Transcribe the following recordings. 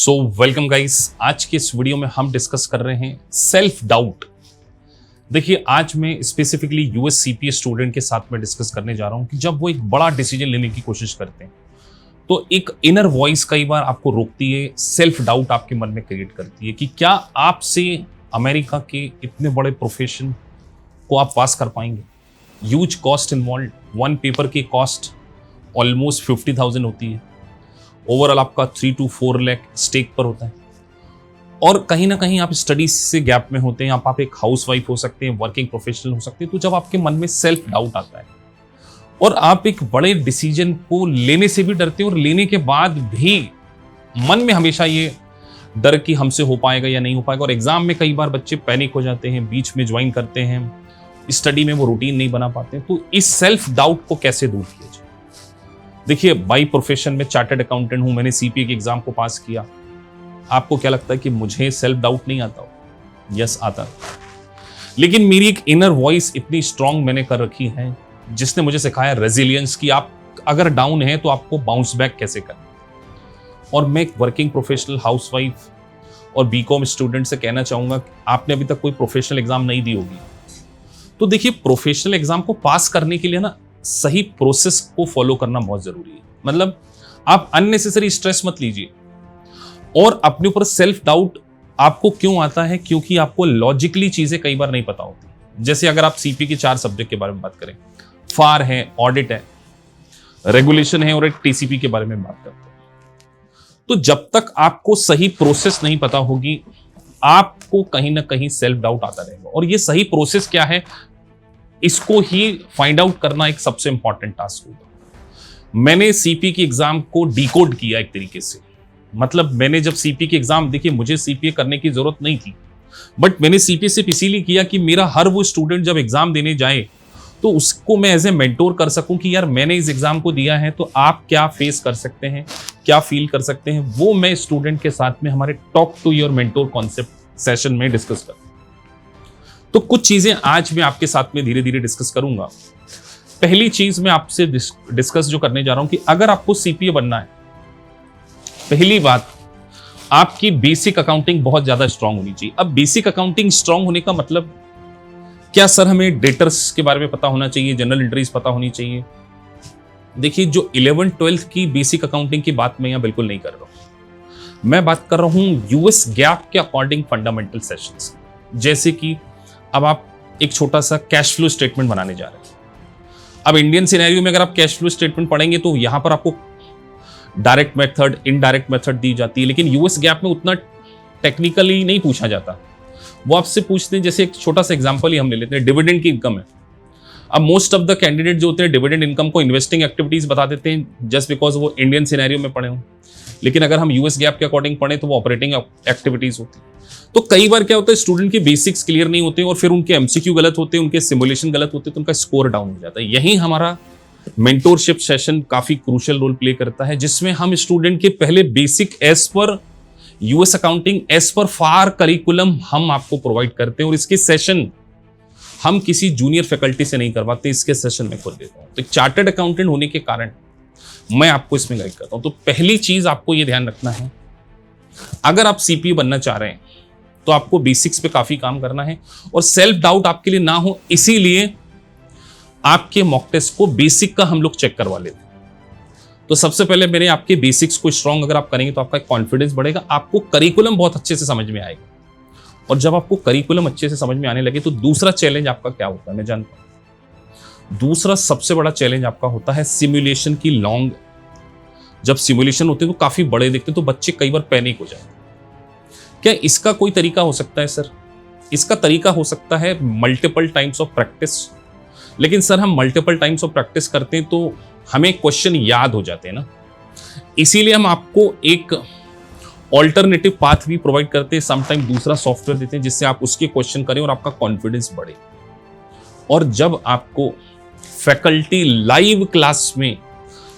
So welcome guys. आज के इस वीडियो में हम डिस्कस कर रहे हैं सेल्फ डाउट। देखिए, आज मैं स्पेसिफिकली यूएस सीपीए स्टूडेंट के साथ में डिस्कस करने जा रहा हूं कि जब वो एक बड़ा डिसीजन लेने की कोशिश करते हैं तो एक इनर वॉइस कई बार आपको रोकती है, सेल्फ डाउट आपके मन में क्रिएट करती है कि क्या आपसे अमेरिका के इतने बड़े प्रोफेशन को आप पास कर पाएंगे। Huge cost involve, one paper की कॉस्ट ऑलमोस्ट 50,000 होती है। ओवरऑल आपका 3 to 4 लाख स्टेक पर होता है और कहीं ना कहीं आप स्टडीज से गैप में होते हैं। आप एक हाउसवाइफ हो सकते हैं, वर्किंग प्रोफेशनल हो सकते हैं। तो जब आपके मन में सेल्फ डाउट आता है और आप एक बड़े डिसीजन को लेने से भी डरते हैं और लेने के बाद भी मन में हमेशा ये डर कि हमसे हो पाएगा या नहीं हो पाएगा, और एग्जाम में कई बार बच्चे पैनिक हो जाते हैं, बीच में ज्वाइन करते हैं, स्टडी में वो रूटीन नहीं बना पाते। तो इस सेल्फ डाउट को कैसे दूर किया जाए। देखिए, बाई प्रोफेशन में चार्टर्ड अकाउंटेंट हूं, मैंने सीपीए के एग्जाम को पास किया। आपको क्या लगता है कि मुझे सेल्फ डाउट नहीं आता हो? यस, आता है। लेकिन मेरी एक इनर वॉइस इतनी स्ट्रांग मैंने कर रखी है जिसने मुझे सिखाया रेजिलियंस की आप अगर डाउन है तो आपको बाउंस बैक कैसे करना। और मैं एक वर्किंग प्रोफेशनल, हाउसवाइफ और बीकॉम स्टूडेंट से कहना चाहूंगा कि आपने अभी तक कोई प्रोफेशनल एग्जाम नहीं दी होगी तो देखिए, प्रोफेशनल एग्जाम को पास करने के लिए ना सही प्रोसेस को फॉलो करना बहुत जरूरी है। मतलब आप अननेसेसरी स्ट्रेस मत लीजिए। और अपने ऊपर सेल्फ डाउट आपको क्यों आता है? क्योंकि आपको लॉजिकली चीजें कई बार नहीं पता होती। जैसे अगर आप सीपी के 4 सब्जेक्ट के बारे में बात करें, फार है, ऑडिट है, रेगुलेशन है और एक टीसीपी के बारे में बात करते हैं, तो जब तक आपको सही प्रोसेस नहीं पता होगी आपको कहीं ना कहीं सेल्फ डाउट आता रहेगा। और ये सही प्रोसेस क्या है, इसको ही फाइंड आउट करना एक सबसे इंपॉर्टेंट टास्क होगा। मैंने सीपी की एग्जाम को डिकोड किया एक तरीके से। मतलब मैंने जब सीपी की एग्जाम, देखिए मुझे सीपीए करने की जरूरत नहीं थी, बट मैंने सीपीए सिर्फ इसीलिए किया कि मेरा हर वो स्टूडेंट जब एग्जाम देने जाए तो उसको मैं एज ए मेंटोर कर सकूं कि यार मैंने इस एग्जाम को दिया है तो आप क्या फेस कर सकते हैं, क्या फील कर सकते हैं, वो मैं स्टूडेंट के साथ में हमारे talk to your mentor concept session में डिस्कस कर। तो कुछ चीजें आज मैं आपके साथ में धीरे धीरे डिस्कस करूंगा। पहली चीज मैं आपसे डिस्कस जो करने जा रहा हूं कि अगर आपको सीपीए बनना है, पहली बात आपकी बेसिक अकाउंटिंग बहुत ज्यादा स्ट्रांग होनी चाहिए। अब बेसिक अकाउंटिंग स्ट्रांग होने का मतलब क्या सर? हमें डेटर्स के बारे में पता होना चाहिए, जनरल एंट्रीज पता होनी चाहिए। देखिए, जो 11th-12th की बेसिक अकाउंटिंग की बात मैं यहां बिल्कुल नहीं कर रहा हूं। मैं बात कर रहा हूं यूएस गैप के अकॉर्डिंग फंडामेंटल सेशंस। जैसे कि अब आप एक छोटा सा कैश फ्लो स्टेटमेंट बनाने जा रहे हैं। अब इंडियन सिनेरियो में अगर आप कैश फ्लो स्टेटमेंट पढ़ेंगे तो यहां पर आपको डायरेक्ट मेथड, इनडायरेक्ट मेथड दी जाती है, लेकिन यूएस गैप में उतना टेक्निकली नहीं पूछा जाता। वो आपसे पूछते हैं, जैसे एक छोटा सा एग्जांपल ही हम ले लेते हैं, डिविडेंड की इनकम है। अब मोस्ट ऑफ द कैंडिडेट जो होते हैं डिविडेंड इनकम को इन्वेस्टिंग एक्टिविटीज बता देते हैं जस्ट बिकॉज वो इंडियन सिनेरियो में पढ़े हों। लेकिन अगर हम यूएस गैप के अकॉर्डिंग पढ़े तो वो ऑपरेटिंग एक्टिविटीज होती है। तो कई बार क्या होता है, स्टूडेंट के बेसिक्स क्लियर नहीं होते और फिर उनके एमसीक्यू गलत होते हैं, उनके सिमुलेशन गलत होते हैं, तो उनका स्कोर डाउन हो जाता है। यही हमारा मेंटोरशिप सेशन काफी क्रूशियल रोल प्ले करता है, जिसमें हम स्टूडेंट के पहले basic as per US accounting, as per FAR curriculum हम आपको प्रोवाइड करते हैं। और इसके सेशन हम किसी जूनियर फैकल्टी से नहीं करवाते, इसके सेशन में खुद देता हूं। तो एक चार्टर्ड अकाउंटेंट होने के कारण मैं आपको इसमें गाइड करता हूं। तो पहली चीज आपको यह ध्यान रखना है, अगर आप सीपीए बनना चाह रहे हैं तो आपको बेसिक्स पे काफी काम करना है। और सेल्फ डाउट आपके लिए ना हो, इसीलिए आपके मॉक टेस्ट को बेसिक का हम लोग चेक करवा लेते हैं। तो सबसे पहले मेरे आपके बेसिक्स को स्ट्रांग अगर आप करेंगे तो आपका कॉन्फिडेंस बढ़ेगा, आपको करिकुलम बहुत अच्छे से समझ में आएगा। और जब आपको करिकुलम अच्छे से समझ में आने लगे तो दूसरा चैलेंज आपका क्या होता है मैं जानता हूं। दूसरा सबसे बड़ा चैलेंज आपका होता है सिमुलेशन की लॉन्ग। जब सिमुलेशन होते हैं तो काफी बड़े दिखते हैं तो बच्चे कई बार पैनिक हो जाते हैं। क्या इसका कोई तरीका हो सकता है सर? इसका तरीका हो सकता है मल्टीपल टाइम्स ऑफ प्रैक्टिस। लेकिन सर हम मल्टीपल टाइम्स ऑफ प्रैक्टिस करते हैं तो हमें क्वेश्चन याद हो जाते हैं ना, इसीलिए हम आपको एक ऑल्टरनेटिव पाथ भी प्रोवाइड करते हैं। समटाइम दूसरा सॉफ्टवेयर देते हैं जिससे आप उसके क्वेश्चन करें और आपका कॉन्फिडेंस बढ़े। और जब आपको फैकल्टी लाइव क्लास में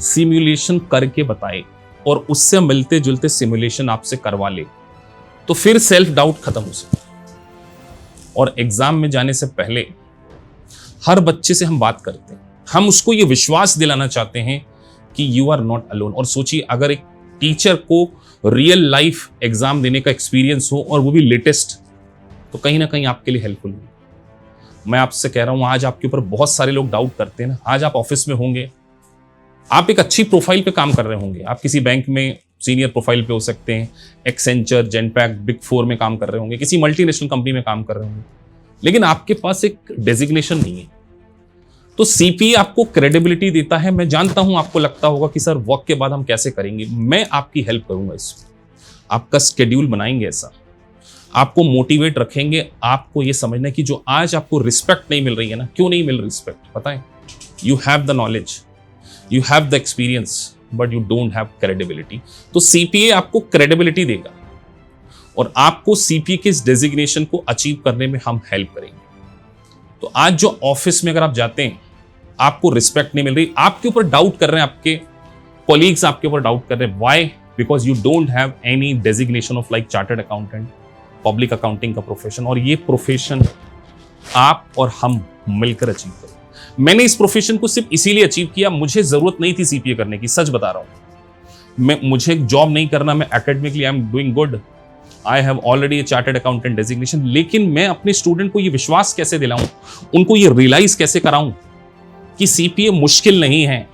सिमुलेशन करके बताए और उससे मिलते जुलते सिमुलेशन आपसे करवा ले तो फिर सेल्फ डाउट खत्म हो सकता है। और एग्जाम में जाने से पहले हर बच्चे से हम बात करते हैं, हम उसको ये विश्वास दिलाना चाहते हैं कि यू आर नॉट अलोन। और सोचिए, अगर एक टीचर को रियल लाइफ एग्जाम देने का एक्सपीरियंस हो और वो भी लेटेस्ट, तो कहीं ना कहीं आपके लिए हेल्पफुल होगी। मैं आपसे कह रहा हूं, आज आपके ऊपर बहुत सारे लोग डाउट करते हैं ना, आज आप ऑफिस में होंगे, आप एक अच्छी प्रोफाइल पे काम कर रहे होंगे, आप किसी बैंक में सीनियर प्रोफाइल पे हो सकते हैं, एक्सेंचर, जेनपैक, बिग 4 में काम कर रहे होंगे, किसी मल्टीनेशनल कंपनी में काम कर रहे होंगे, लेकिन आपके पास एक डेजिग्नेशन नहीं है। तो सीपीए आपको क्रेडिबिलिटी देता है। मैं जानता हूं आपको लगता होगा कि सर वर्क के बाद हम कैसे करेंगे, मैं आपकी हेल्प करूंगा इसमें। आपका स्केड्यूल बनाएंगे, ऐसा आपको मोटिवेट रखेंगे, आपको ये समझना कि जो आज आपको रिस्पेक्ट नहीं मिल रही है ना, क्यों नहीं मिल रिस्पेक्ट पता है? You have the knowledge, you have the experience, but you don't have credibility. तो सीपीए आपको क्रेडिबिलिटी देगा और आपको सीपीए के इस डेजिग्नेशन को अचीव करने में हम हेल्प करेंगे। तो आज जो ऑफिस में अगर आप जाते हैं, आपको रिस्पेक्ट नहीं मिल रही, आपके ऊपर डाउट कर रहे हैं, आपके कोलीग्स आपके ऊपर डाउट कर रहे हैं, why? Because you don't have any designation of like chartered accountant, public accounting का प्रोफेशन, और ये प्रोफेशन आप और हम मिलकर अचीव करें। मैंने इस प्रोफेशन को सिर्फ इसीलिए अचीव किया, मुझे जरूरत नहीं थी सीपीए करने की, सच बता रहा हूं। मुझे जॉब नहीं करना, मैं academically I am doing good, I have already chartered accountant designation, लेकिन मैं अपने स्टूडेंट को ये विश्वास कैसे दिलाऊं, उनको ये रियलाइज कैसे कराऊं कि सीपीए मुश्किल नहीं है।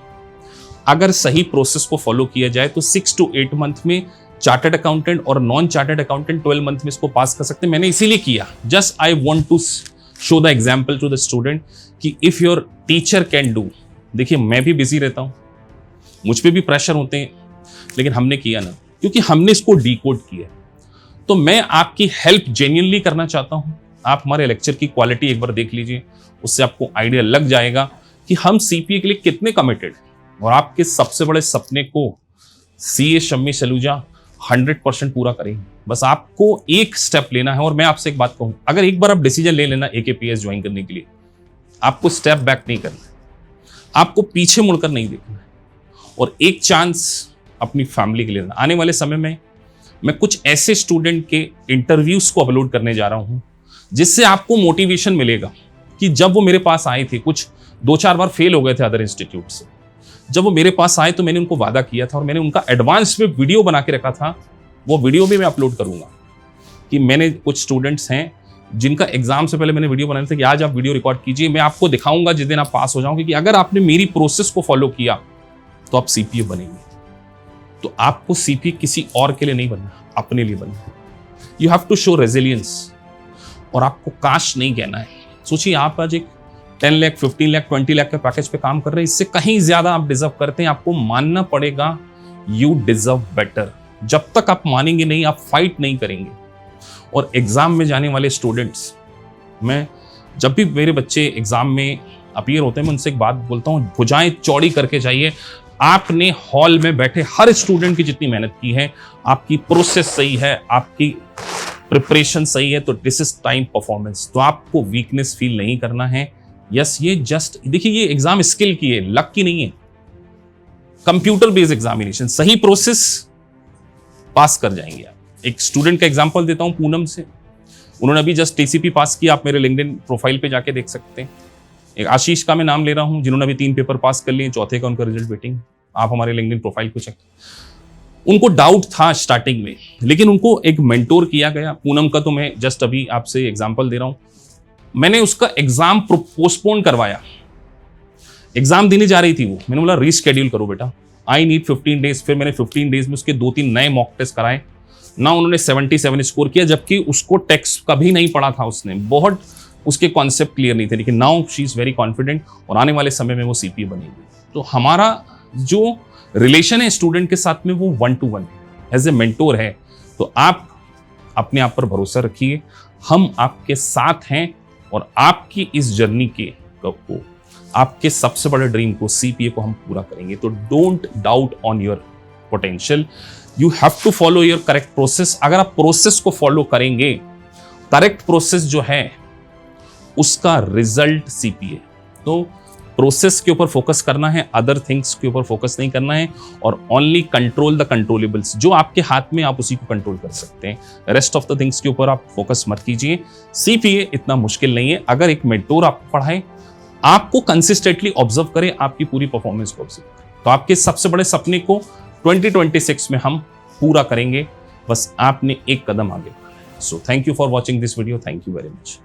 अगर सही प्रोसेस को फॉलो किया जाए तो 6 to 8 मंथ में चार्टर्ड अकाउंटेंट और नॉन चार्टर्ड अकाउंटेंट 12 मंथ में इसको पास कर सकते हैं। मैंने इसीलिए किया, just I want to show the example to the student कि if your teacher can do. देखिए मैं भी बिजी रहता हूं, मुझ पे भी प्रेशर होते हैं, लेकिन हमने किया ना, क्योंकि हमने इसको डिकोड किया। तो मैं आपकी हेल्प जेन्युइनली करना चाहता हूं। आप हमारे लेक्चर की क्वालिटी एक बार देख लीजिए, उससे आपको आइडिया लग जाएगा कि हम सीपीए के लिए कितने कमिटेड, और आपके सबसे बड़े सपने को सीए शम्मी सलूजा 100% पूरा करेंगे। बस आपको एक स्टेप लेना है। और मैं आपसे एक बात कहूं, अगर एक बार आप डिसीजन ले लेना एकेपीएस ज्वाइन करने के लिए, आपको स्टेप बैक नहीं करना है, आपको पीछे मुड़कर नहीं देखना है, और एक चांस अपनी फैमिली के लिए लेना। आने वाले समय में मैं कुछ ऐसे स्टूडेंट के इंटरव्यूज को अपलोड करने जा रहा हूं, जिससे आपको मोटिवेशन मिलेगा कि जब वो मेरे पास आए थे, कुछ 2-4 बार फेल हो गए थे अदर इंस्टीट्यूट से, जब वो मेरे पास आए तो मैंने उनको वादा किया था और मैंने उनका एडवांस में वीडियो बना के रखा था। वो वीडियो भी मैं अपलोड करूंगा कि मैंने कुछ स्टूडेंट्स हैं जिनका एग्जाम से पहले मैंने वीडियो बनाया था कि आज आप वीडियो रिकॉर्ड कीजिए, मैं आपको दिखाऊंगा जिस दिन आप पास हो जाओगे कि अगर आपने मेरी प्रोसेस को फॉलो किया तो आप सीपीए बनेंगे। तो आपको सीपीए किसी और के लिए नहीं बनना, अपने लिए बनना है। You have to show resilience, और आपको काश नहीं कहना है। सोचिए आप आज एक 10 लाख, 15 लाख, 20 लाख के पैकेज पे काम कर रहे हैं, इससे कहीं ज्यादा आप डिजर्व करते हैं। आपको मानना पड़ेगा, यू डिजर्व बेटर। जब तक आप मानेंगे नहीं, आप फाइट नहीं करेंगे। और एग्जाम में जाने वाले स्टूडेंट्स, मैं जब भी मेरे बच्चे एग्जाम में अपीयर होते हैं, मैं उनसे एक बात बोलता हूं, भुजाएं चौड़ी करके जाइए। आपने हॉल में बैठे हर स्टूडेंट की जितनी मेहनत की है, आपकी प्रोसेस सही है, आपकी प्रिपरेशन सही है, तो दिस इज टाइम परफॉर्मेंस। तो आपको वीकनेस फील नहीं करना है। यस, ये जस्ट देखिए, ये एग्जाम स्किल की है, लक की नहीं है। कंप्यूटर बेस्ड एग्जामिनेशन, सही प्रोसेस, पास कर जाएंगे आप। एक स्टूडेंट का एग्जांपल देता हूं पूनम से, उन्होंने अभी जस्ट टीसीपी पास किया, आप मेरे लिंक्डइन प्रोफाइल पे जाके देख सकते हैं। एक आशीष का मैं नाम ले रहा हूं, जिन्होंने अभी 3 पेपर पास कर लिए, चौथे का उनका रिजल्ट वेटिंग। आप हमारे लिंक्डइन प्रोफाइल को चेक, उनको डाउट था स्टार्टिंग में, लेकिन उनको एक मेंटोर किया गया। पूनम का तो मैं जस्ट अभी आपसे एग्जांपल दे रहा हूं, मैंने उसका एग्जाम पोस्टपोन करवाया। एग्जाम देने जा रही थी वो, मैंने बोला रीशेड्यूल करो बेटा, आई नीड 15 डेज। फिर मैंने 15 डेज में उसके 2-3 नए मॉक टेस्ट कराए ना, उन्होंने 77 स्कोर किया, जबकि उसको टेक्स्ट कभी नहीं पढ़ा था उसने, बहुत उसके कॉन्सेप्ट क्लियर नहीं थे, लेकिन now she is very confident, और आने वाले समय में वो सीपीए बनेगी। तो हमारा जो रिलेशन है स्टूडेंट के साथ में, वो 1 to 1 है, एज ए मेंटोर है। तो आप अपने आप पर भरोसा रखिए, हम आपके साथ हैं, और आपकी इस जर्नी को, आपके सबसे बड़े ड्रीम को, सीपीए को हम पूरा करेंगे। तो don't doubt on your potential, you have to follow your correct process. अगर आप प्रोसेस को फॉलो करेंगे, करेक्ट प्रोसेस जो है उसका रिजल्ट सीपीए। तो प्रोसेस के ऊपर फोकस करना है, अदर थिंग्स के ऊपर फोकस नहीं करना है, और ओनली कंट्रोल द कंट्रोलेबल्स। जो आपके हाथ में, आप उसी को कंट्रोल कर सकते हैं। रेस्ट ऑफ द थिंग्स के ऊपर आप फोकस मत कीजिए। सीपीए इतना मुश्किल नहीं है। अगर एक मेंटोर आपको पढ़ाए, आपको कंसिस्टेंटली ऑब्जर्व करे, आपकी पूरी परफॉर्मेंस को ऑब्जर्व करे, तो आपके सबसे बड़े सपने को 2026 में हम पूरा करेंगे, बस आपने एक कदम आगे बढ़ना है। So thank you for watching this video, thank you very much.